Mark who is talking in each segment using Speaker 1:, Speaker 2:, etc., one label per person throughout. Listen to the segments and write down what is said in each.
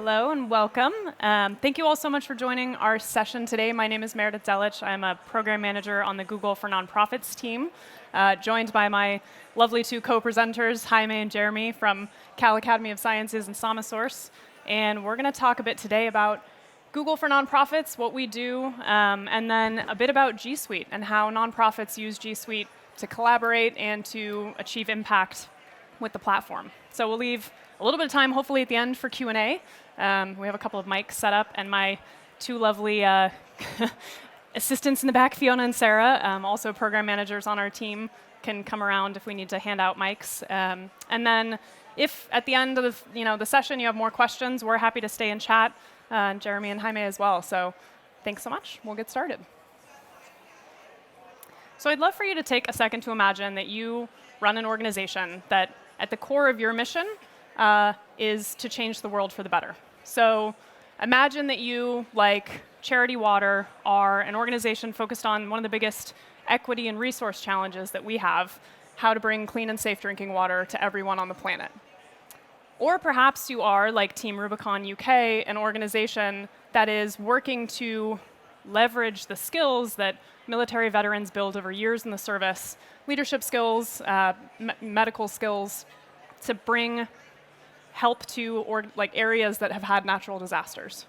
Speaker 1: Hello and welcome. Thank you all so much for joining our session today. My name is Meredith Delich. I'm a program manager on the Google for Nonprofits team, joined by my lovely two co-presenters, Jaime and Jeremy from Cal Academy of Sciences and Somasource. And we're going to talk a bit today about Google for Nonprofits, what we do, and then a bit about G Suite and how nonprofits use G Suite to collaborate and to achieve impact with the platform. So we'll leave a little bit of time, hopefully, at the end for Q&A. We have a couple of mics set up, and my two lovely assistants in the back, Fiona and Sarah, also program managers on our team, can come around if we need to hand out mics. And then if at the end of the session you have more questions, we're happy to stay and chat, Jeremy and Jaime as well. So thanks so much. We'll get started. So I'd love for you to take a second to imagine that you run an organization that at the core of your mission is to change the world for the better. So imagine that you, like Charity Water, are an organization focused on one of the biggest equity and resource challenges that we have, how to bring clean and safe drinking water to everyone on the planet. Or perhaps you are, like Team Rubicon UK, an organization that is working to leverage the skills that military veterans build over years in the service, leadership skills, medical skills, to bring help to areas that have had natural disasters.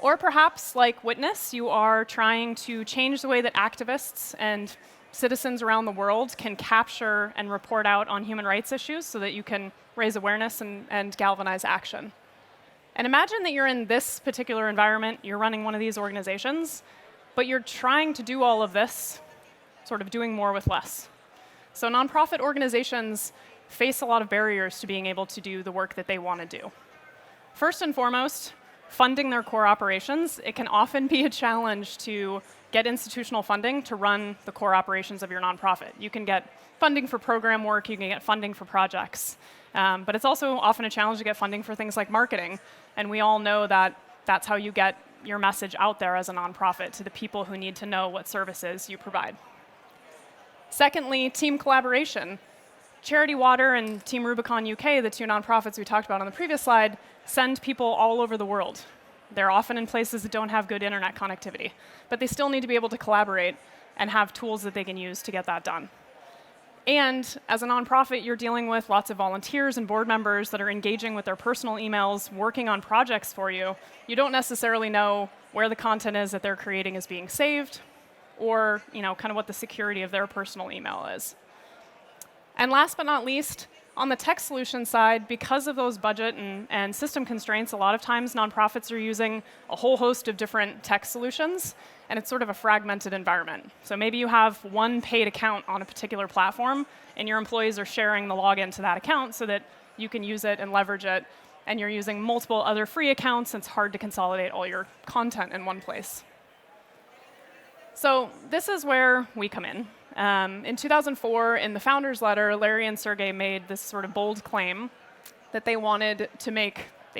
Speaker 1: Or perhaps, like Witness, you are trying to change the way that activists and citizens around the world can capture and report out on human rights issues so that you can raise awareness and galvanize action. And imagine that you're in this particular environment, you're running one of these organizations, but you're trying to do all of this, sort of doing more with less. So nonprofit organizations face a lot of barriers to being able to do the work that they want to do. First and foremost, funding their core operations. It can often be a challenge to get institutional funding to run the core operations of your nonprofit. You can get funding for program work, you can get funding for projects, but it's also often a challenge to get funding for things like marketing, and we all know that that's how you get your message out there as a nonprofit to the people who need to know what services you provide. Secondly, team collaboration. Charity Water and Team Rubicon UK, the two nonprofits we talked about on the previous slide, send people all over the world. They're often in places that don't have good internet connectivity, but they still need to be able to collaborate and have tools that they can use to get that done. And as a nonprofit, you're dealing with lots of volunteers and board members that are engaging with their personal emails, working on projects for you. You don't necessarily know where the content is that they're creating is being saved, or kind of what the security of their personal email is. And last but not least, on the tech solution side, because of those budget and system constraints, a lot of times nonprofits are using a whole host of different tech solutions, and it's sort of a fragmented environment. So maybe you have one paid account on a particular platform, and your employees are sharing the login to that account so that you can use it and leverage it, and you're using multiple other free accounts, and it's hard to consolidate all your content in one place. So this is where we come in. In 2004, in the founders' letter, Larry and Sergey made this sort of bold claim that they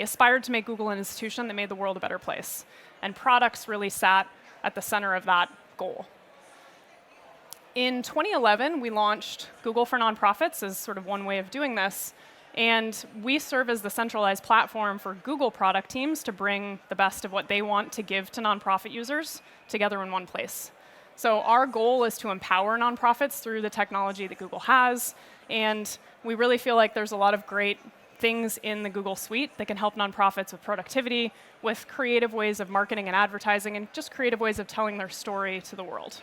Speaker 1: aspired to make Google an institution that made the world a better place. And products really sat at the center of that goal. In 2011, we launched Google for Nonprofits as sort of one way of doing this. And we serve as the centralized platform for Google product teams to bring the best of what they want to give to nonprofit users together in one place. So our goal is to empower nonprofits through the technology that Google has, and we really feel like there's a lot of great things in the Google suite that can help nonprofits with productivity, with creative ways of marketing and advertising, and just creative ways of telling their story to the world.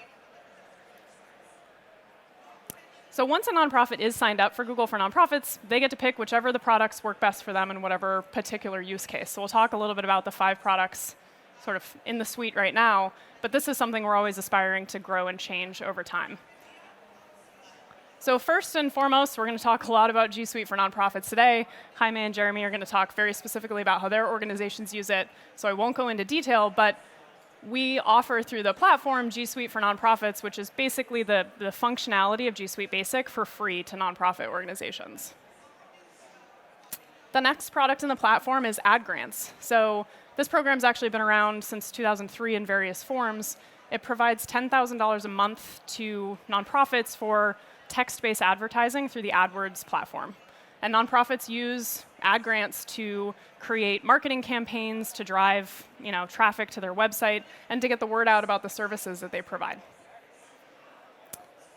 Speaker 1: So once a nonprofit is signed up for Google for Nonprofits, they get to pick whichever the products work best for them in whatever particular use case. So we'll talk a little bit about the 5 products sort of in the suite right now, but this is something we're always aspiring to grow and change over time. So first and foremost, we're going to talk a lot about G Suite for Nonprofits today. Jaime and Jeremy are going to talk very specifically about how their organizations use it, so I won't go into detail, but we offer through the platform G Suite for Nonprofits, which is basically the functionality of G Suite Basic for free to nonprofit organizations. The next product in the platform is ad grants. So this program's actually been around since 2003 in various forms. It provides $10,000 a month to nonprofits for text-based advertising through the AdWords platform. And nonprofits use ad grants to create marketing campaigns to drive traffic to their website and to get the word out about the services that they provide.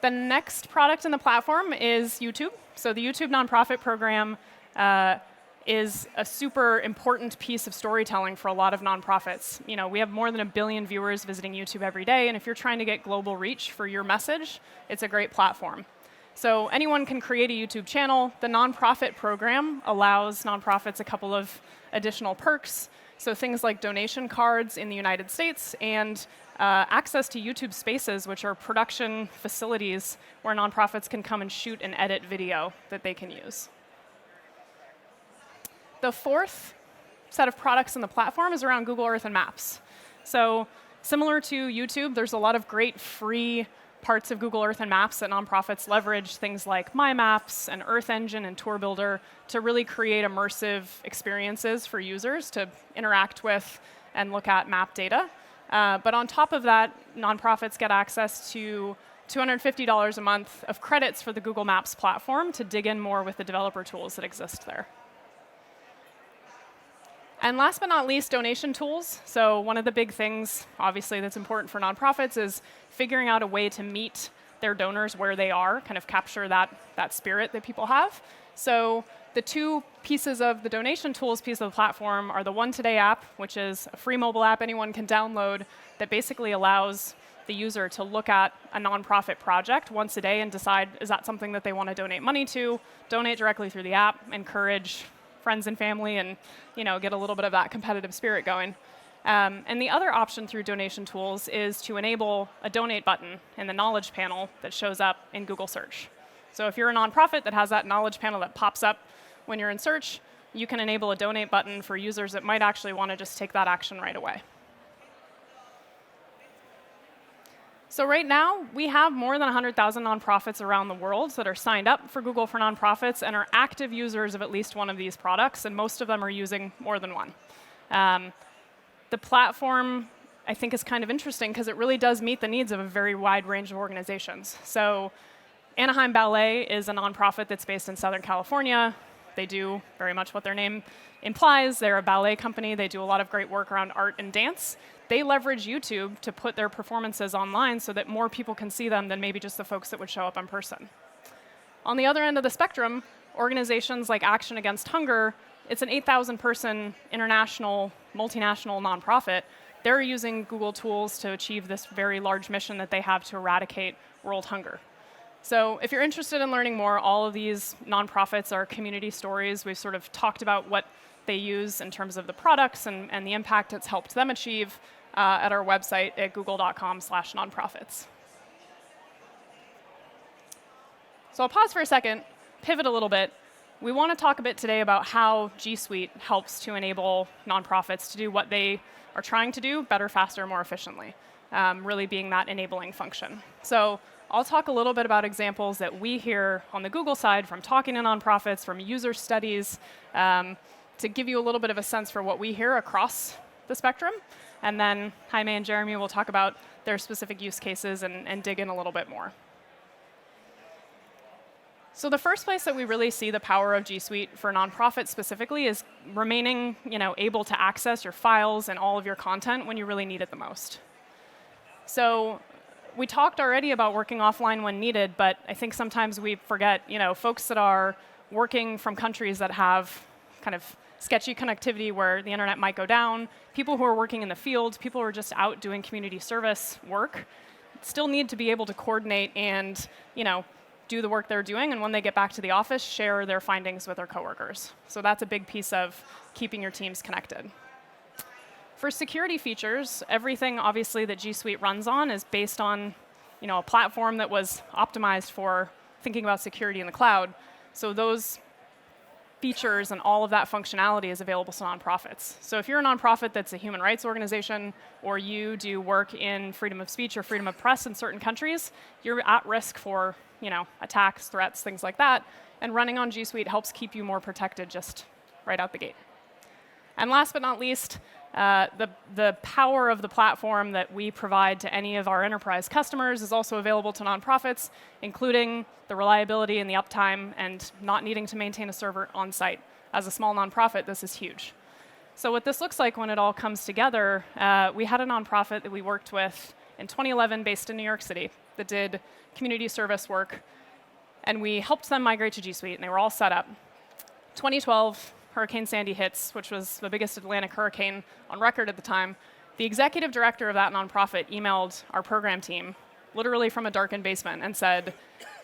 Speaker 1: The next product in the platform is YouTube. So the YouTube nonprofit program is a super important piece of storytelling for a lot of nonprofits. We have more than 1 billion viewers visiting YouTube every day, and if you're trying to get global reach for your message, it's a great platform. So anyone can create a YouTube channel. The nonprofit program allows nonprofits a couple of additional perks. So things like donation cards in the United States and access to YouTube Spaces, which are production facilities where nonprofits can come and shoot and edit video that they can use. The fourth set of products in the platform is around Google Earth and Maps. So similar to YouTube, there's a lot of great free parts of Google Earth and Maps that nonprofits leverage, things like My Maps and Earth Engine and Tour Builder, to really create immersive experiences for users to interact with and look at map data. But on top of that, nonprofits get access to $250 a month of credits for the Google Maps platform to dig in more with the developer tools that exist there. And last but not least, donation tools. So one of the big things, obviously, that's important for nonprofits is figuring out a way to meet their donors where they are, kind of capture that spirit that people have. So the two pieces of the donation tools piece of the platform are the One Today app, which is a free mobile app anyone can download that basically allows the user to look at a nonprofit project once a day and decide, is that something that they want to donate money to, donate directly through the app, encourage friends and family, and get a little bit of that competitive spirit going. And the other option through donation tools is to enable a donate button in the knowledge panel that shows up in Google search. So if you're a nonprofit that has that knowledge panel that pops up when you're in search, you can enable a donate button for users that might actually want to just take that action right away. So right now, we have more than 100,000 nonprofits around the world that are signed up for Google for Nonprofits and are active users of at least one of these products, and most of them are using more than one. The platform, I think, is kind of interesting because it really does meet the needs of a very wide range of organizations. So Anaheim Ballet is a nonprofit that's based in Southern California. They do very much what their name implies. They're a ballet company. They do a lot of great work around art and dance. They leverage YouTube to put their performances online so that more people can see them than maybe just the folks that would show up in person. On the other end of the spectrum, organizations like Action Against Hunger, it's an 8,000-person international, multinational nonprofit. They're using Google tools to achieve this very large mission that they have to eradicate world hunger. So if you're interested in learning more, all of these nonprofits are community stories. We've sort of talked about what they use in terms of the products and the impact it's helped them achieve at our website at google.com/nonprofits. So I'll pause for a second, pivot a little bit. We want to talk a bit today about how G Suite helps to enable nonprofits to do what they are trying to do better, faster, more efficiently, really being that enabling function. So I'll talk a little bit about examples that we hear on the Google side from talking to nonprofits, from user studies, to give you a little bit of a sense for what we hear across the spectrum. And then Jaime and Jeremy will talk about their specific use cases and dig in a little bit more. So the first place that we really see the power of G Suite for nonprofits specifically is remaining able to access your files and all of your content when you really need it the most. So we talked already about working offline when needed, but I think sometimes we forget, folks that are working from countries that have kind of sketchy connectivity where the internet might go down, people who are working in the field, people who are just out doing community service work, still need to be able to coordinate and, do the work they're doing, and when they get back to the office, share their findings with their coworkers. So that's a big piece of keeping your teams connected. For security features, everything obviously that G Suite runs on is based on a platform that was optimized for thinking about security in the cloud. So those features and all of that functionality is available to nonprofits. So if you're a nonprofit that's a human rights organization, or you do work in freedom of speech or freedom of press in certain countries, you're at risk for attacks, threats, things like that. And running on G Suite helps keep you more protected just right out the gate. And last but not least, The power of the platform that we provide to any of our enterprise customers is also available to nonprofits, including the reliability and the uptime and not needing to maintain a server on site. As a small nonprofit, this is huge. So what this looks like when it all comes together, we had a nonprofit that we worked with in 2011 based in New York City that did community service work, and we helped them migrate to G Suite, and they were all set up. 2012, Hurricane Sandy hits, which was the biggest Atlantic hurricane on record at the time. The executive director of that nonprofit emailed our program team, literally from a darkened basement, and said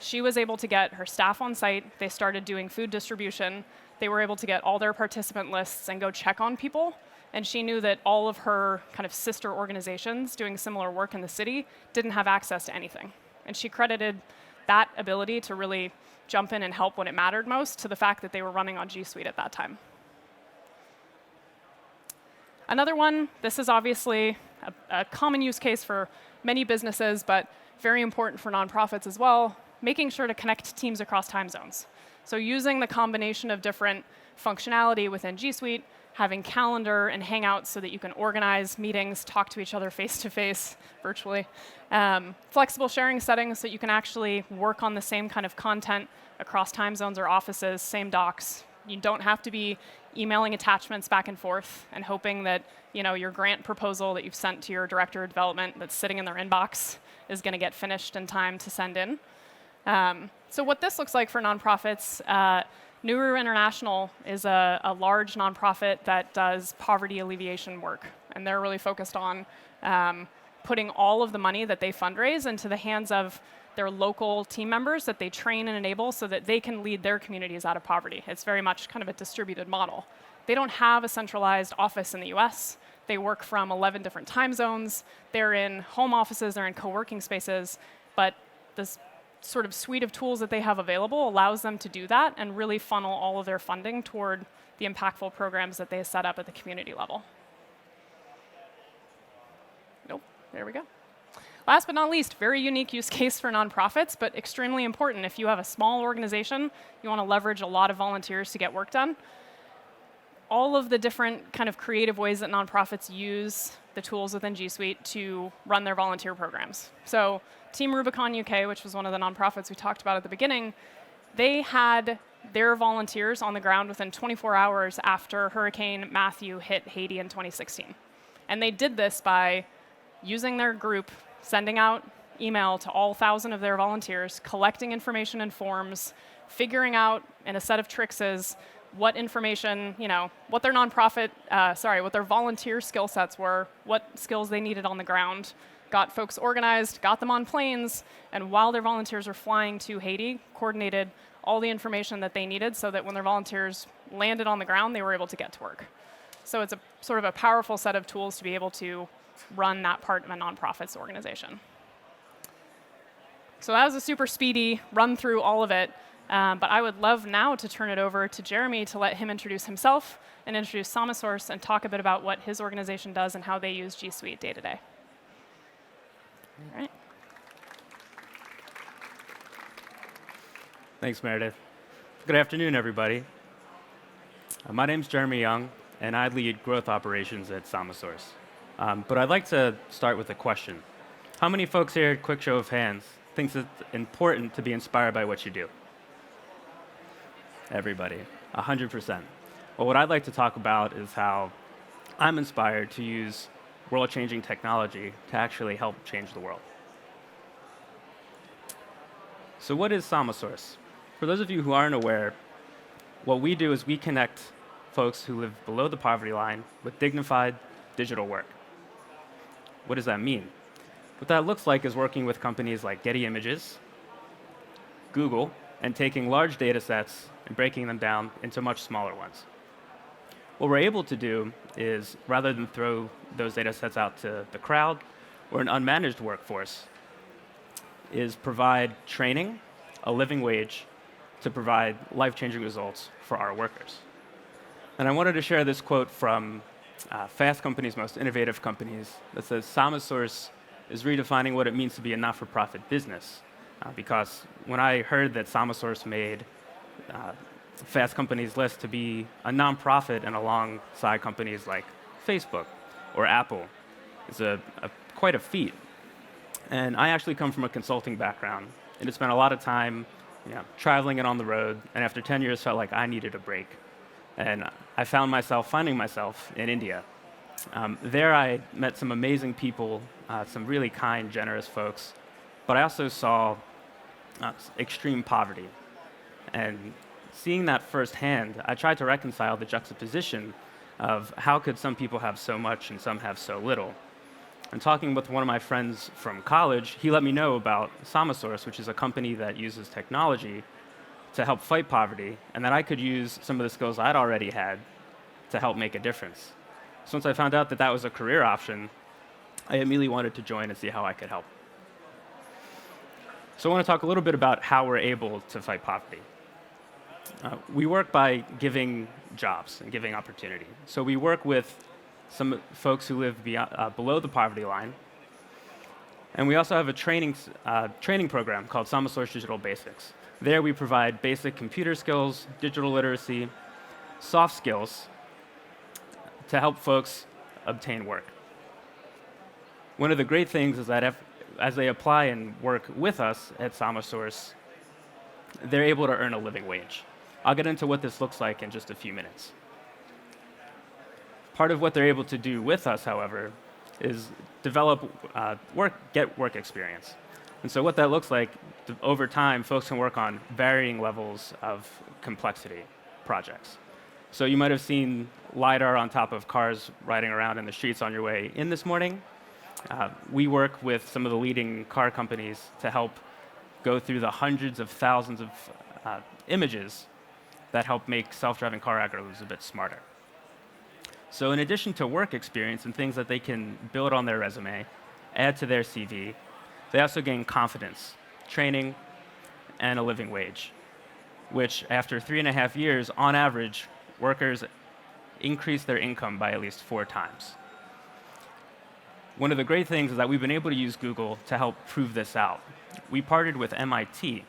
Speaker 1: she was able to get her staff on site. They started doing food distribution. They were able to get all their participant lists and go check on people. And she knew that all of her kind of sister organizations doing similar work in the city didn't have access to anything. And she credited that ability to really jump in and help when it mattered most to the fact that they were running on G Suite at that time. Another one, this is obviously a common use case for many businesses, but very important for nonprofits as well, making sure to connect teams across time zones. So using the combination of different functionality within G Suite, having calendar and Hangouts so that you can organize meetings, talk to each other face-to-face, virtually. Flexible sharing settings so that you can actually work on the same kind of content across time zones or offices, same docs. You don't have to be emailing attachments back and forth and hoping that your grant proposal that you've sent to your director of development that's sitting in their inbox is going to get finished in time to send in. So what this looks like for nonprofits, Nuru International is a large nonprofit that does poverty alleviation work, and they're really focused on putting all of the money that they fundraise into the hands of their local team members that they train and enable so that they can lead their communities out of poverty. It's very much kind of a distributed model. They don't have a centralized office in the US. They work from 11 different time zones. They're in home offices, they're in co-working spaces, but this sort of suite of tools that they have available allows them to do that and really funnel all of their funding toward the impactful programs that they set up at the community level. Nope, there we go. Last but not least, very unique use case for nonprofits, but extremely important. If you have a small organization, you want to leverage a lot of volunteers to get work done. All of the different kind of creative ways that nonprofits use the tools within G Suite to run their volunteer programs. So Team Rubicon UK, which was one of the nonprofits we talked about at the beginning, they had their volunteers on the ground within 24 hours after Hurricane Matthew hit Haiti in 2016. And they did this by using their group, sending out email to all 1,000 of their volunteers, collecting information in forms, figuring out in a set of tricks what information, what their what their volunteer skill sets were, what skills they needed on the ground, got folks organized, got them on planes, and while their volunteers were flying to Haiti, coordinated all the information that they needed so that when their volunteers landed on the ground, they were able to get to work. So it's a sort of a powerful set of tools to be able to run that part of a nonprofit's organization. So that was a super speedy run through all of it. But I would love now to turn it over to Jeremy to let him introduce himself and introduce Samasource and talk a bit about what his organization does and how they use G Suite day to day. All right.
Speaker 2: Thanks, Meredith. Good afternoon, everybody. My name's Jeremy Young, and I lead growth operations at Samasource. But I'd like to start with a question. How many folks here, quick show of hands, thinks it's important to be inspired by what you do? Everybody, 100%. Well, what I'd like to talk about is how I'm inspired to use world-changing technology to actually help change the world. So what is Samasource? For those of you who aren't aware, what we do is we connect folks who live below the poverty line with dignified digital work. What does that mean? What that looks like is working with companies like Getty Images, Google, and taking large data sets and breaking them down into much smaller ones. What we're able to do is, rather than throw those data sets out to the crowd or an unmanaged workforce, is provide training, a living wage, to provide life-changing results for our workers. And I wanted to share this quote from Fast Company's Most Innovative Companies that says, Samasource is redefining what it means to be a not-for-profit business. Because when I heard that Samasource made Fast Company's list to be a nonprofit and alongside companies like Facebook, or Apple is quite a feat. And I actually come from a consulting background, and had spent a lot of time traveling and on the road, and after 10 years felt like I needed a break. And I found myself finding myself in India. There I met some amazing people, some really kind, generous folks, but I also saw extreme poverty. And seeing that firsthand, I tried to reconcile the juxtaposition of how could some people have so much and some have so little. And talking with one of my friends from college, he let me know about Samasource, which is a company that uses technology to help fight poverty, and that I could use some of the skills I'd already had to help make a difference. So once I found out that that was a career option, I immediately wanted to join and see how I could help. So I want to talk a little bit about how we're able to fight poverty. We work by giving jobs and giving opportunity. So we work with some folks who live below the poverty line. And we also have a training program called Samasource Digital Basics. There we provide basic computer skills, digital literacy, soft skills to help folks obtain work. One of the great things is that as they apply and work with us at Samasource, they're able to earn a living wage. I'll get into what this looks like in just a few minutes. Part of what they're able to do with us, however, is develop get work experience. And so what that looks like, over time, folks can work on varying levels of complexity projects. So you might have seen LiDAR on top of cars riding around in the streets on your way in this morning. We work with some of the leading car companies to help go through the hundreds of thousands of images that help make self-driving car algorithms a bit smarter. So in addition to work experience and things that they can build on their resume, add to their CV, they also gain confidence, training, and a living wage, which after 3.5 years, on average, workers increase their income by at least 4 times. One of the great things is that we've been able to use Google to help prove this out. We partnered with MIT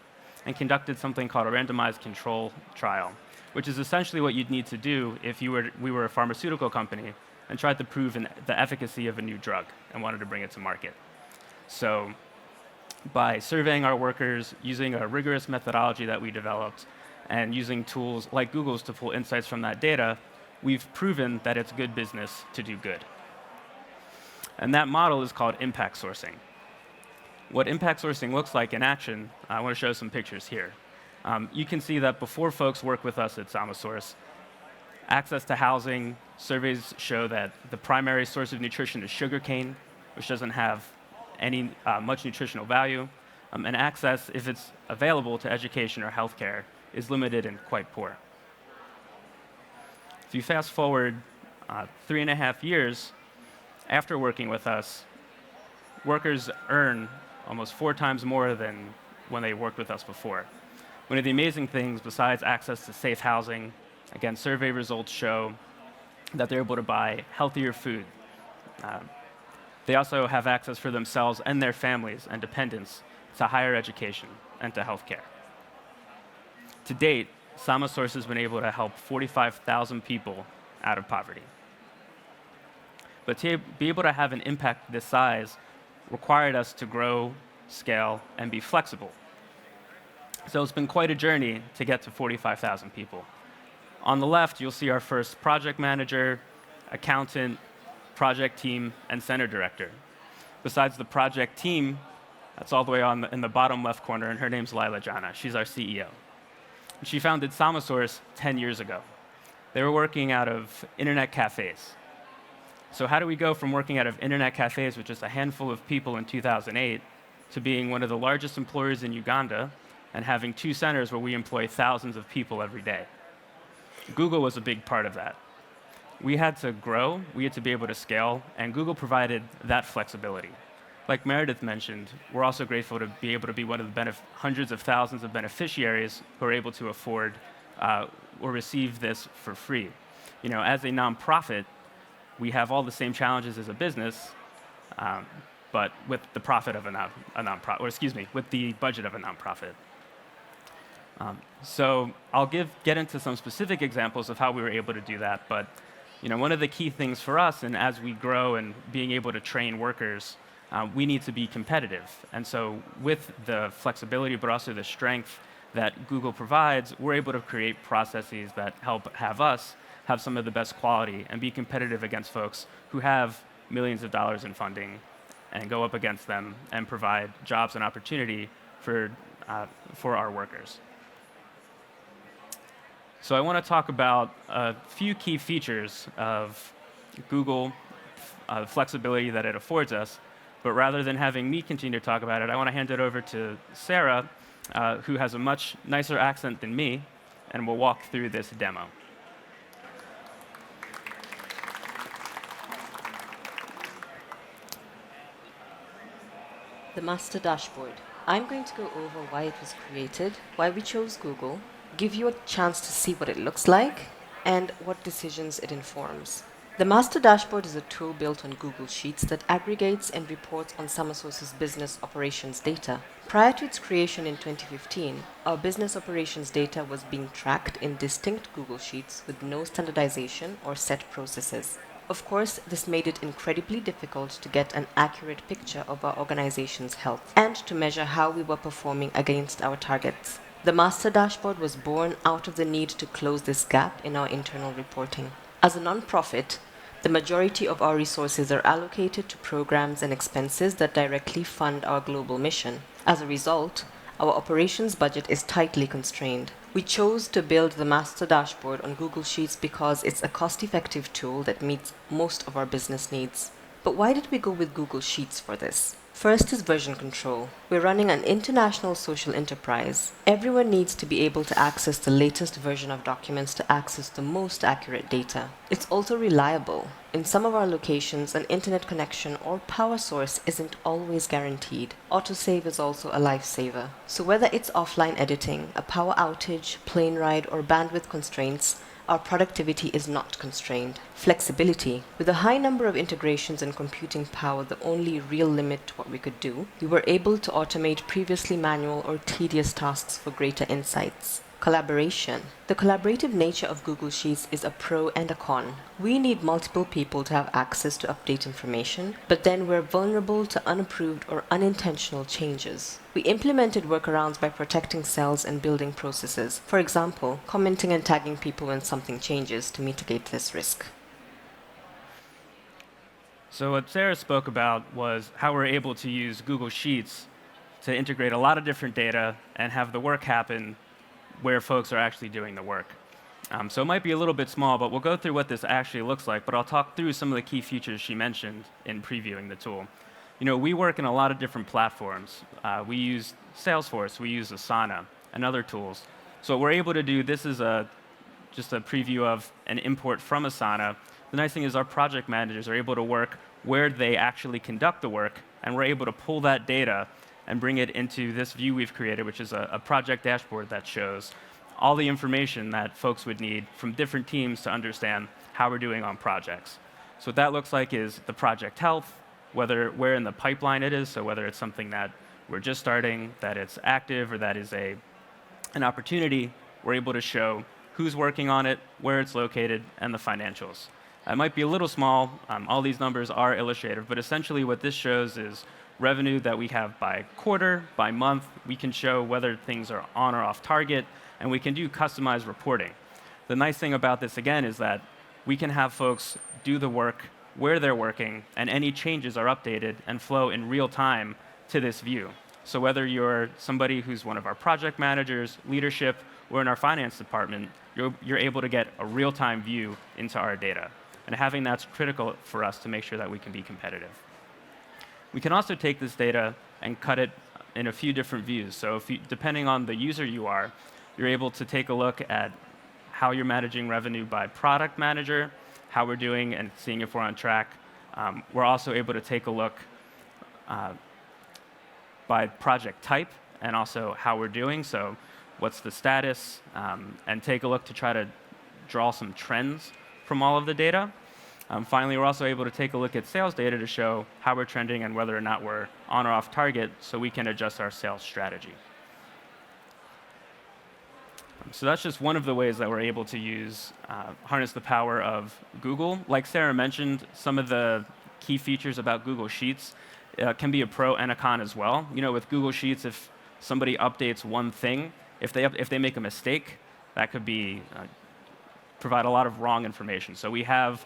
Speaker 2: and conducted something called a randomized control trial, which is essentially what you'd need to do if we were a pharmaceutical company and tried to prove the efficacy of a new drug and wanted to bring it to market. So by surveying our workers, using a rigorous methodology that we developed, and using tools like Google's to pull insights from that data, we've proven that it's good business to do good. And that model is called impact sourcing. What impact sourcing looks like in action, I want to show some pictures here. You can see that before folks work with us at Samasource, access to housing, surveys show that the primary source of nutrition is sugarcane, which doesn't have any much nutritional value, and access, if it's available, to education or healthcare is limited and quite poor. If you fast forward 3.5 years after working with us, workers earn almost 4 times more than when they worked with us before. One of the amazing things, besides access to safe housing, again, survey results show that they're able to buy healthier food. They also have access for themselves and their families and dependents to higher education and to healthcare. To date, Samasource has been able to help 45,000 people out of poverty. But to be able to have an impact this size required us to grow, scale, and be flexible. So it's been quite a journey to get to 45,000 people. On the left, you'll see our first project manager, accountant, project team, and center director. Besides the project team, that's all the way in the bottom left corner, and her name's Laila Jana. She's our CEO. And she founded Samasource 10 years ago. They were working out of internet cafes. So how do we go from working out of internet cafes with just a handful of people in 2008 to being one of the largest employers in Uganda and having 2 centers where we employ thousands of people every day? Google was a big part of that. We had to grow, we had to be able to scale, and Google provided that flexibility. Like Meredith mentioned, we're also grateful to be able to be one of the hundreds of thousands of beneficiaries who are able to afford or receive this for free. As a nonprofit, we have all the same challenges as a business, but with the profit of a nonprofit, or excuse me, with the budget of a nonprofit. So I'll get into some specific examples of how we were able to do that, but One of the key things for us, and as we grow and being able to train workers, we need to be competitive. And so with the flexibility, but also the strength that Google provides, we're able to create processes that help have us have some of the best quality and be competitive against folks who have millions of dollars in funding and go up against them and provide jobs and opportunity for our workers. So I want to talk about a few key features of Google, flexibility that it affords us. But rather than having me continue to talk about it, I want to hand it over to Sarah, who has a much nicer accent than me, and will walk through this demo.
Speaker 3: The master dashboard. I'm going to go over why it was created, why we chose Google, give you a chance to see what it looks like, and what decisions it informs. The master dashboard is a tool built on Google Sheets that aggregates and reports on SummerSource's business operations data. Prior to its creation in 2015, our business operations data was being tracked in distinct Google Sheets with no standardization or set processes. Of course, this made it incredibly difficult to get an accurate picture of our organization's health and to measure how we were performing against our targets. The master dashboard was born out of the need to close this gap in our internal reporting. As a nonprofit, the majority of our resources are allocated to programs and expenses that directly fund our global mission. As a result, our operations budget is tightly constrained. We chose to build the master dashboard on Google Sheets because it's a cost-effective tool that meets most of our business needs. But why did we go with Google Sheets for this? First is version control. We're running an international social enterprise. Everyone needs to be able to access the latest version of documents to access the most accurate data. It's also reliable. In some of our locations, an internet connection or power source isn't always guaranteed. Autosave is also a lifesaver. So whether it's offline editing, a power outage, plane ride, or bandwidth constraints, our productivity is not constrained. Flexibility. With a high number of integrations and computing power the only real limit to what we could do, we were able to automate previously manual or tedious tasks for greater insights. Collaboration. The collaborative nature of Google Sheets is a pro and a con. We need multiple people to have access to update information, but then we're vulnerable to unapproved or unintentional changes. We implemented workarounds by protecting cells and building processes. For example, commenting and tagging people when something changes to mitigate this risk.
Speaker 2: So what Sarah spoke about was how we're able to use Google Sheets to integrate a lot of different data and have the work happen where folks are actually doing the work. So it might be a little bit small, but we'll go through what this actually looks like, but I'll talk through some of the key features she mentioned in previewing the tool. We work in a lot of different platforms. We use Salesforce, we use Asana, and other tools. So what we're able to do, this is just a preview of an import from Asana. The nice thing is our project managers are able to work where they actually conduct the work, and we're able to pull that data and bring it into this view we've created, which is a project dashboard that shows all the information that folks would need from different teams to understand how we're doing on projects. So what that looks like is the project health, where in the pipeline it is, so whether it's something that we're just starting, that it's active, or that is an opportunity, we're able to show who's working on it, where it's located, and the financials. It might be a little small. All these numbers are illustrative, but essentially what this shows is revenue that we have by quarter, by month. We can show whether things are on or off target, and we can do customized reporting. The nice thing about this, again, is that we can have folks do the work where they're working, and any changes are updated and flow in real time to this view. So whether you're somebody who's one of our project managers, leadership, or in our finance department, you're able to get a real-time view into our data. And having that's critical for us to make sure that we can be competitive. We can also take this data and cut it in a few different views. So depending on the user you are, you're able to take a look at how you're managing revenue by product manager, how we're doing and seeing if we're on track. We're also able to take a look by project type and also how we're doing. So what's the status, and take a look to try to draw some trends from all of the data. Finally, we're also able to take a look at sales data to show how we're trending and whether or not we're on or off target so we can adjust our sales strategy. So that's just one of the ways that we're able to harness the power of Google. Like Sarah mentioned, some of the key features about Google Sheets can be a pro and a con as well. With Google Sheets, if somebody updates one thing, if they make a mistake, that could provide a lot of wrong information. So we have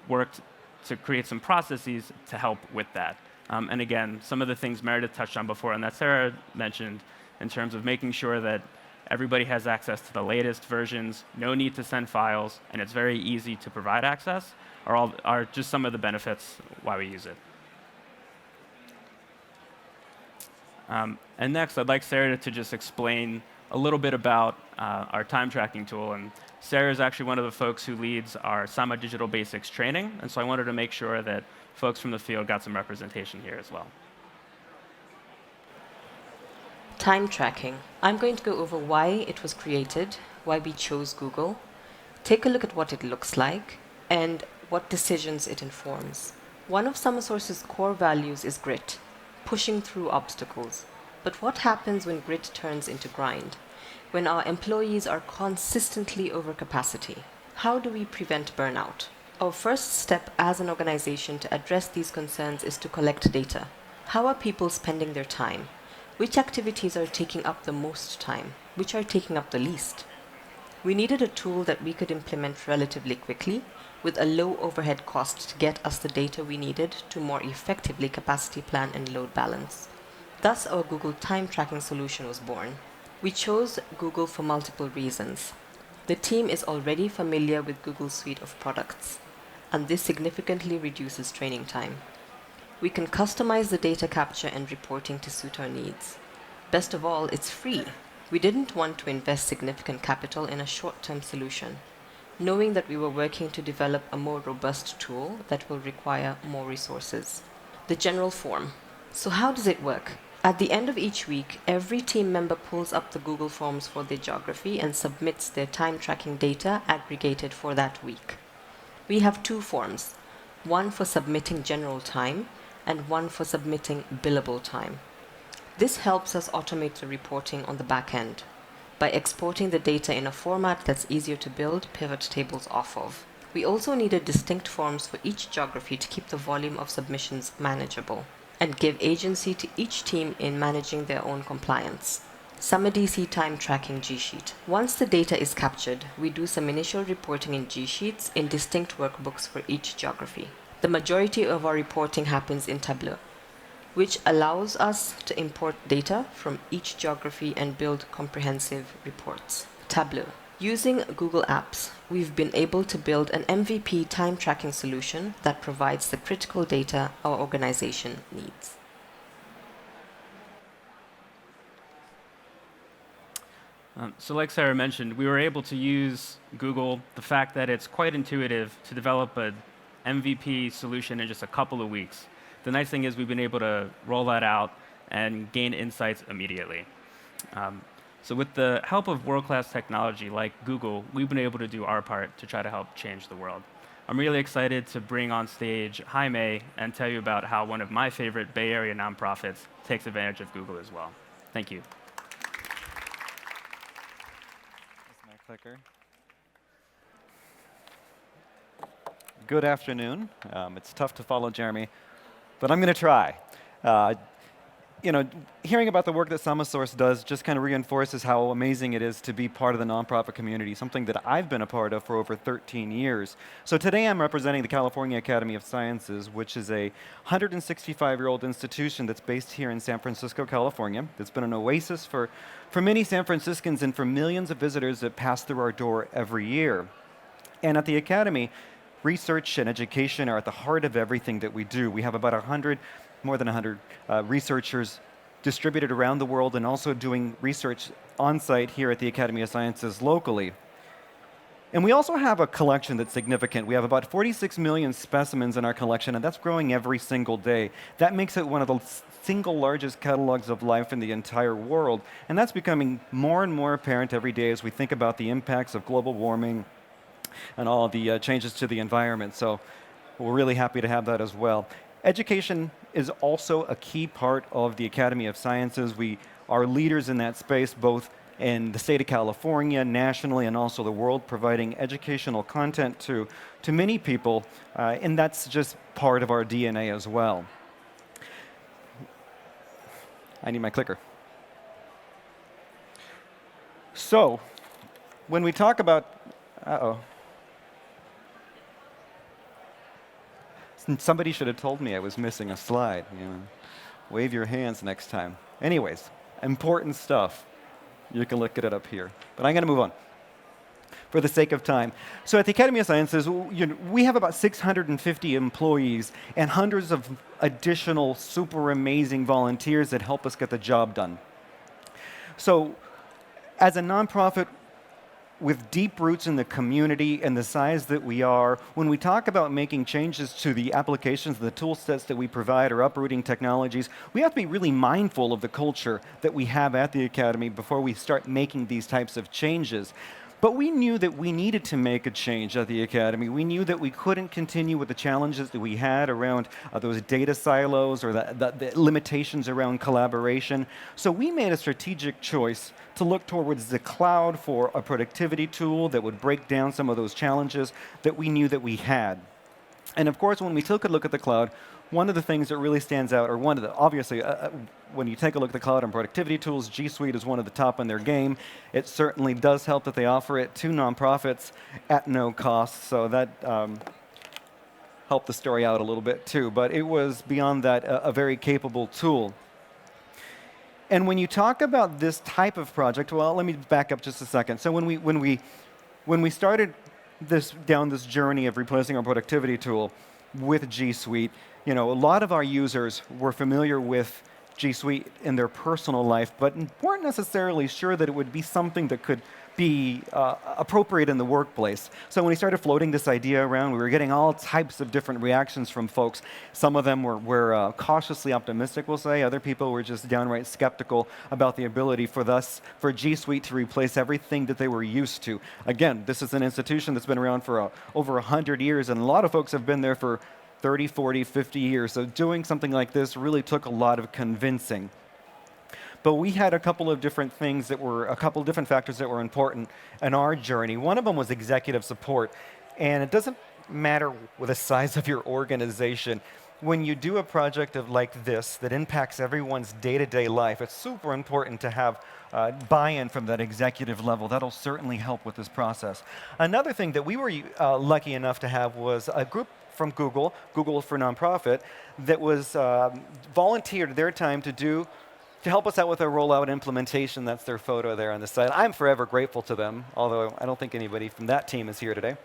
Speaker 2: worked to create some processes to help with that. And again, some of the things Meredith touched on before and that Sarah mentioned in terms of making sure that everybody has access to the latest versions, no need to send files, and it's very easy to provide access, are just some of the benefits why we use it. And next, I'd like Sarah to just explain a little bit about our time tracking tool. And Sarah is actually one of the folks who leads our Sama Digital Basics training, and so I wanted to make sure that folks from the field got some representation here as well.
Speaker 3: Time tracking. I'm going to go over why it was created, why we chose Google, take a look at what it looks like, and what decisions it informs. One of SummerSource's core values is grit, pushing through obstacles. But what happens when grit turns into grind? When our employees are consistently over capacity? How do we prevent burnout? Our first step as an organization to address these concerns is to collect data. How are people spending their time? Which activities are taking up the most time? Which are taking up the least? We needed a tool that we could implement relatively quickly with a low overhead cost to get us the data we needed to more effectively capacity plan and load balance. Thus, our Google time tracking solution was born. We chose Google for multiple reasons. The team is already familiar with Google's suite of products, and this significantly reduces training time. We can customize the data capture and reporting to suit our needs. Best of all, it's free. We didn't want to invest significant capital in a short-term solution, knowing that we were working to develop a more robust tool that will require more resources. The general form. So how does it work? At the end of each week, every team member pulls up the Google Forms for their geography and submits their time tracking data aggregated for that week. We have two forms, one for submitting general time and one for submitting billable time. This helps us automate the reporting on the back end by exporting the data in a format that's easier to build pivot tables off of. We also needed distinct forms for each geography to keep the volume of submissions manageable and give agency to each team in managing their own compliance. SummerDC time tracking G-Sheet. Once the data is captured, we do some initial reporting in G-Sheets in distinct workbooks for each geography. The majority of our reporting happens in Tableau, which allows us to import data from each geography and build comprehensive reports. Tableau. Using Google Apps, we've been able to build an MVP time tracking solution that provides the critical data our organization needs.
Speaker 2: So like Sarah mentioned, we were able to use Google, the fact that it's quite intuitive to develop an MVP solution in just a couple of weeks. The nice thing is we've been able to roll that out and gain insights immediately. So with the help of world-class technology like Google, we've been able to do our part to try to help change the world. I'm really excited to bring on stage Jaime and tell you about how one of my favorite Bay Area nonprofits takes advantage of Google as well. Thank you.
Speaker 4: That's my clicker. Good afternoon. It's tough to follow Jeremy, but I'm going to try. Hearing about the work that SummerSource does just kind of reinforces how amazing it is to be part of the nonprofit community, something that I've been a part of for over 13 years. So today I'm representing the California Academy of Sciences, which is a 165-year-old institution that's based here in San Francisco, California. It's been an oasis for many San Franciscans and for millions of visitors that pass through our door every year. And at the Academy, research and education are at the heart of everything that we do. We have about more than 100 researchers distributed around the world and also doing research on-site here at the Academy of Sciences locally. And we also have a collection that's significant. We have about 46 million specimens in our collection, and that's growing every single day. That makes it one of the single largest catalogs of life in the entire world, and that's becoming more and more apparent every day as we think about the impacts of global warming and all the changes to the environment. So we're really happy to have that as well. Education is also a key part of the Academy of Sciences. We are leaders in that space, both in the state of California, nationally, and also the world, providing educational content to many people, and that's just part of our DNA as well. I need my clicker. So, when we talk about, somebody should have told me I was missing a slide. You know. Wave your hands next time. Anyways, important stuff. You can look at it up here. But I'm going to move on for the sake of time. So at the Academy of Sciences, we have about 650 employees and hundreds of additional super amazing volunteers that help us get the job done. So as a nonprofit with deep roots in the community and the size that we are, when we talk about making changes to the applications, the tool sets that we provide, or uprooting technologies, we have to be really mindful of the culture that we have at the Academy before we start making these types of changes. But we knew that we needed to make a change at the Academy. We knew that we couldn't continue with the challenges that we had around those data silos or the limitations around collaboration. So we made a strategic choice to look towards the cloud for a productivity tool that would break down some of those challenges that we knew that we had. And of course, when we took a look at the cloud, one of the things that really stands out, or one of the, obviously, when you take a look at the cloud and productivity tools, G Suite is one of the top in their game. It certainly does help that they offer it to nonprofits at no cost, so that helped the story out a little bit too. But it was, beyond that, a very capable tool. And when you talk about this type of project, well, let me back up just a second. So when we started down this journey of replacing our productivity tool with G Suite, a lot of our users were familiar with G Suite in their personal life, but weren't necessarily sure that it would be something that could be appropriate in the workplace. So when we started floating this idea around, we were getting all types of different reactions from folks. Some of them were cautiously optimistic, we'll say. Other people were just downright skeptical about the ability for G Suite to replace everything that they were used to. Again, this is an institution that's been around for over 100 years, and a lot of folks have been there for 30, 40, 50 years. So doing something like this really took a lot of convincing. But we had a couple of different factors that were important in our journey. One of them was executive support. And it doesn't matter the size of your organization. When you do a project like this that impacts everyone's day-to-day life, it's super important to have buy-in from that executive level. That'll certainly help with this process. Another thing that we were lucky enough to have was a group from Google for Nonprofit, that was volunteered their time to help us out with our rollout implementation. That's their photo there on the side. I'm forever grateful to them, although I don't think anybody from that team is here today.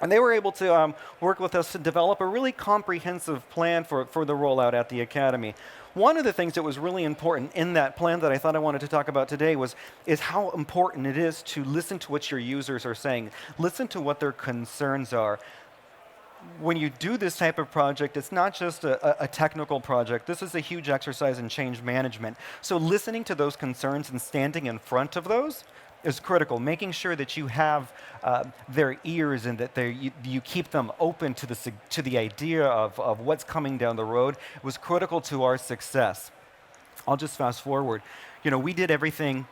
Speaker 4: And they were able to work with us to develop a really comprehensive plan for the rollout at the Academy. One of the things that was really important in that plan that I thought I wanted to talk about today is how important it is to listen to what your users are saying, listen to what their concerns are. When you do this type of project, it's not just a technical project. This is a huge exercise in change management. So listening to those concerns and standing in front of those is critical. Making sure that you have their ears and that you keep them open to the idea of what's coming down the road was critical to our success. I'll just fast forward. We did everything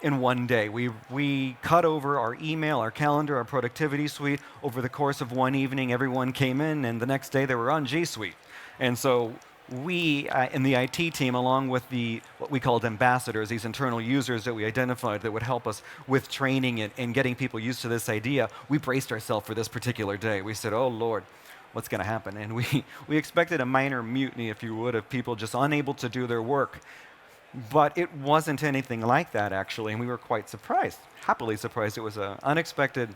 Speaker 4: in one day. We cut over our email, our calendar, our productivity suite over the course of one evening. Everyone came in, and the next day they were on G Suite. And so we, in the IT team, along with what we called ambassadors, these internal users that we identified that would help us with training and getting people used to this idea, we braced ourselves for this particular day. We said, oh, Lord, what's going to happen? And we expected a minor mutiny, if you would, of people just unable to do their work. But it wasn't anything like that, actually, and we were quite surprised, happily surprised. It was an unexpected,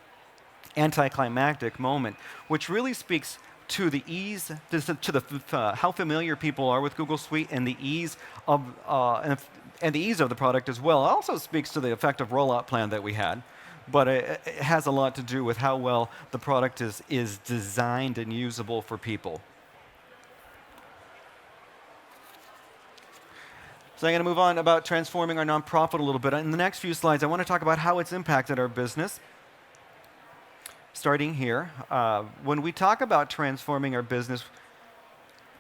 Speaker 4: anticlimactic moment, which really speaks to the ease, how familiar people are with Google Suite and the ease of the product as well. It also speaks to the effective rollout plan that we had, but it has a lot to do with how well the product is designed and usable for people. So I'm going to move on about transforming our nonprofit a little bit. In the next few slides, I want to talk about how it's impacted our business. Starting here, when we talk about transforming our business,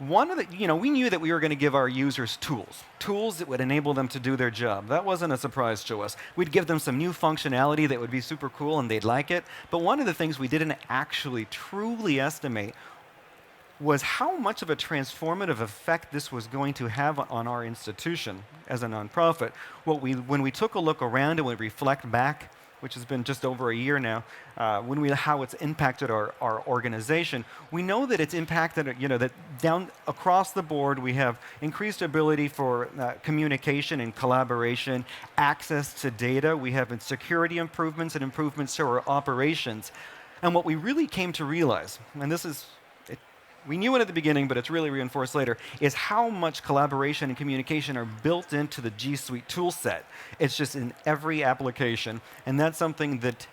Speaker 4: one of the, we knew that we were going to give our users tools that would enable them to do their job. That wasn't a surprise to us. We'd give them some new functionality that would be super cool and they'd like it. But one of the things we didn't actually truly estimate was how much of a transformative effect this was going to have on our institution as a nonprofit. When we took a look around and we reflect back, which has been just over a year now, how it's impacted our organization, we know that it's impacted, that down across the board we have increased ability for communication and collaboration, access to data, we have security improvements and improvements to our operations. And what we really came to realize, and this is, we knew it at the beginning, but it's really reinforced later, is how much collaboration and communication are built into the G Suite tool set. It's just in every application, and that's something that,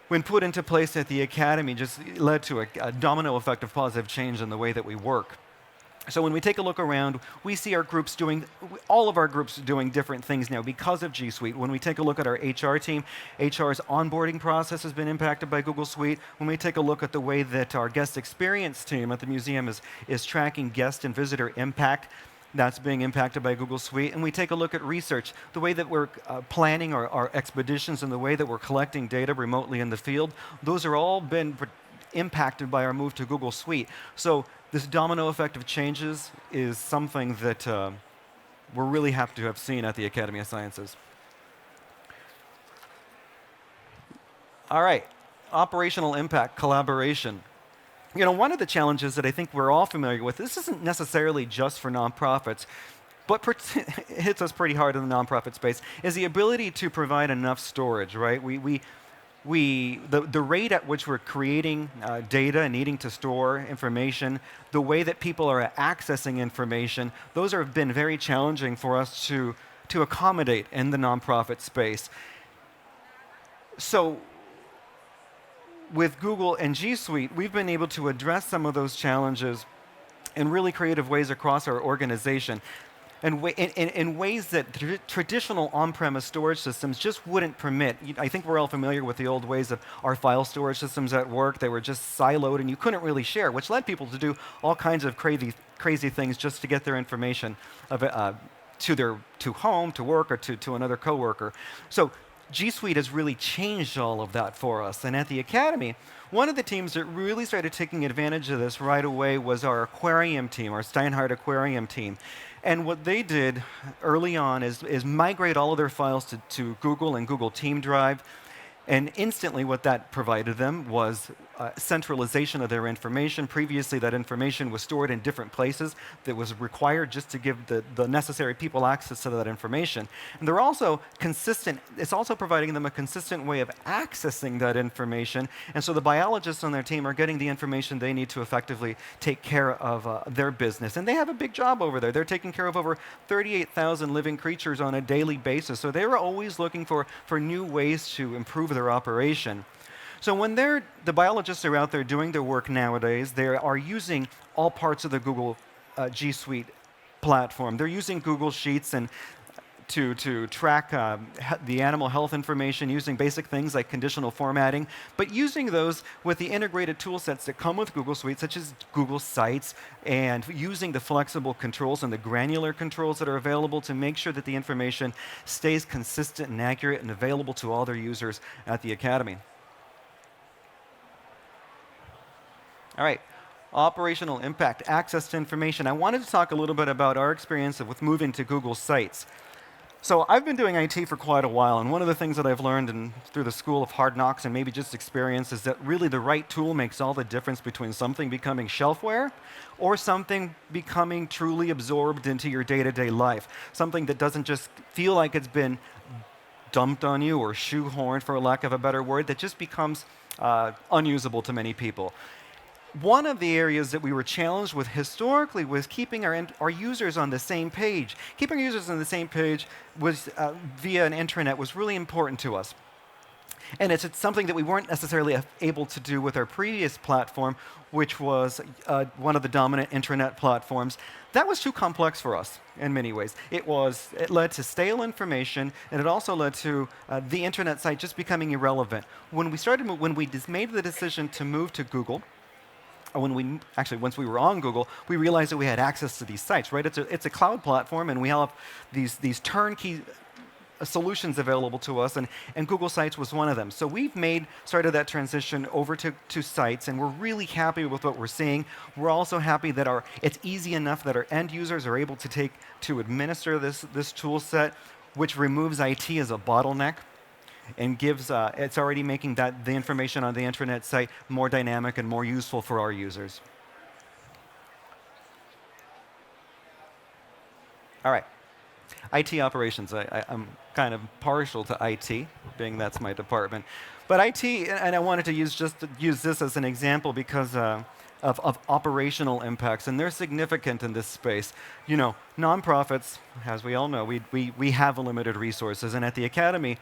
Speaker 4: when put into place at the Academy, just led to a domino effect of positive change in the way that we work. So when we take a look around, we see all of our groups doing different things now because of G Suite. When we take a look at our HR team, HR's onboarding process has been impacted by Google Suite. When we take a look at the way that our guest experience team at the museum is tracking guest and visitor impact, that's being impacted by Google Suite. And we take a look at research, the way that we're planning our expeditions and the way that we're collecting data remotely in the field, those are all been impacted by our move to Google Suite. So this domino effect of changes is something that we're really happy to have seen at the Academy of Sciences. All right, operational impact, collaboration. One of the challenges that I think we're all familiar with, this isn't necessarily just for nonprofits, but it hits us pretty hard in the nonprofit space, is the ability to provide enough storage, right? The rate at which we're creating data and needing to store information, the way that people are accessing information, those have been very challenging for us to accommodate in the nonprofit space. So with Google and G Suite, we've been able to address some of those challenges in really creative ways across our organization. And in ways that traditional on-premise storage systems just wouldn't permit. I think we're all familiar with the old ways of our file storage systems at work. They were just siloed and you couldn't really share, which led people to do all kinds of crazy things just to get their information to home, to work, or to another coworker. So G Suite has really changed all of that for us. And at the Academy, one of the teams that really started taking advantage of this right away was our aquarium team, our Steinhardt aquarium team. And what they did early on is migrate all of their files to Google and Google Team Drive. And instantly what that provided them was centralization of their information. Previously, that information was stored in different places that was required just to give the necessary people access to that information. And they're also consistent. It's also providing them a consistent way of accessing that information. And so the biologists on their team are getting the information they need to effectively take care of their business. And they have a big job over there. They're taking care of over 38,000 living creatures on a daily basis. So they're always looking for new ways to improve their operation. So when the biologists are out there doing their work nowadays, they are using all parts of the Google G Suite platform. They're using Google Sheets and to track the animal health information using basic things like conditional formatting, but using those with the integrated tool sets that come with Google Suite, such as Google Sites, and using the flexible controls and the granular controls that are available to make sure that the information stays consistent and accurate and available to all their users at the Academy. All right, operational impact, access to information. I wanted to talk a little bit about our experience with moving to Google Sites. So I've been doing IT for quite a while, and one of the things that I've learned through the School of Hard Knocks and maybe just experience is that really the right tool makes all the difference between something becoming shelfware or something becoming truly absorbed into your day-to-day life, something that doesn't just feel like it's been dumped on you or shoehorned, for lack of a better word, that just becomes unusable to many people. One of the areas that we were challenged with historically was keeping our users on the same page. Keeping our users on the same page was via an intranet was really important to us. And it's something that we weren't necessarily able to do with our previous platform, which was one of the dominant intranet platforms. That was too complex for us in many ways. It led to stale information, and it also led to the intranet site just becoming irrelevant. When we made the decision to move to Google, once we were on Google, we realized that we had access to these sites, right? It's a cloud platform, and we have these turnkey solutions available to us, and Google Sites was one of them. So we've started that transition over to Sites, and we're really happy with what we're seeing. We're also happy that it's easy enough that our end users are able to administer this tool set, which removes IT as a bottleneck and it's already making the information on the intranet site more dynamic and more useful for our users. All right. IT operations. I'm kind of partial to IT, being that's my department. But IT, and I wanted to use this as an example because of operational impacts, and they're significant in this space. You know, nonprofits, as we all know, we have limited resources, and at the Academy,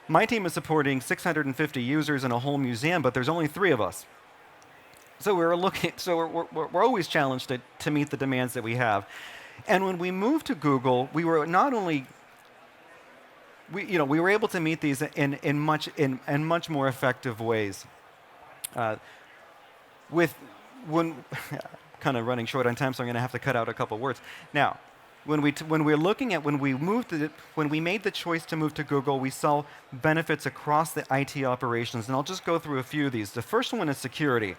Speaker 4: my team is supporting 650 users in a whole museum, but there's only 3 of us. So we're always challenged to meet the demands that we have. And when we moved to Google, we were not only we were able to meet these in much more effective ways. Kind of running short on time, so I'm going to have to cut out a couple words. Now, when we made the choice to move to Google, we saw benefits across the IT operations, and I'll just go through a few of these. The first one is security.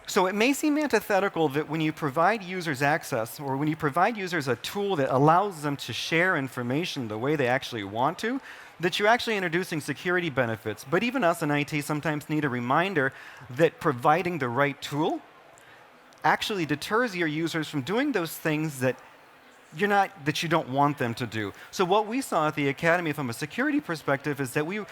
Speaker 4: So it may seem antithetical that when you provide users access, or when you provide users a tool that allows them to share information the way they actually want to, that you're actually introducing security benefits. But even us in IT sometimes need a reminder that providing the right tool actually deters your users from doing those things that you don't want them to do. So what we saw at the Academy from a security perspective is that we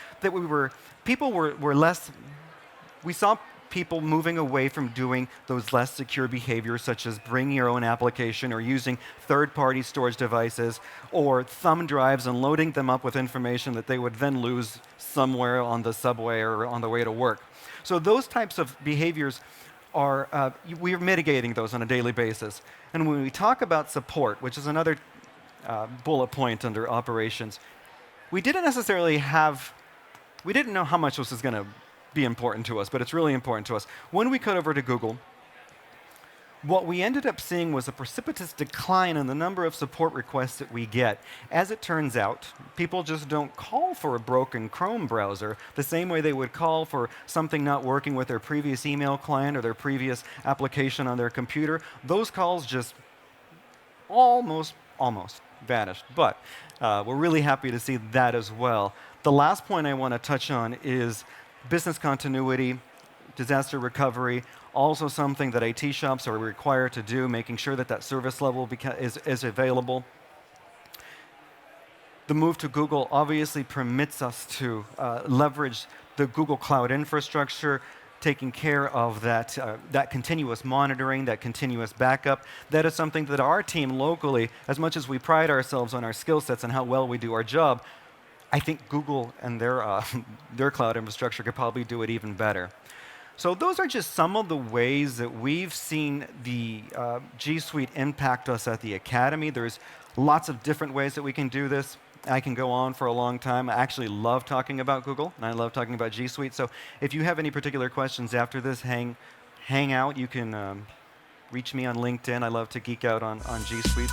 Speaker 4: saw people moving away from doing those less secure behaviors, such as bringing your own application or using third-party storage devices or thumb drives and loading them up with information that they would then lose somewhere on the subway or on the way to work. So those types of behaviors we're mitigating those on a daily basis. And when we talk about support, which is another bullet point under operations, we didn't know how much this was going to be important to us, but it's really important to us. When we cut over to Google, what we ended up seeing was a precipitous decline in the number of support requests that we get. As it turns out, people just don't call for a broken Chrome browser the same way they would call for something not working with their previous email client or their previous application on their computer. Those calls just almost vanished. But we're really happy to see that as well. The last point I want to touch on is business continuity, disaster recovery, also something that IT shops are required to do, making sure that service level is available. The move to Google obviously permits us to leverage the Google Cloud infrastructure, taking care of that continuous monitoring, that continuous backup. That is something that our team locally, as much as we pride ourselves on our skill sets and how well we do our job, I think Google and their cloud infrastructure could probably do it even better. So those are just some of the ways that we've seen the G Suite impact us at the Academy. There's lots of different ways that we can do this. I can go on for a long time. I actually love talking about Google, and I love talking about G Suite. So if you have any particular questions after this, hang out. You can reach me on LinkedIn. I love to geek out on G Suite.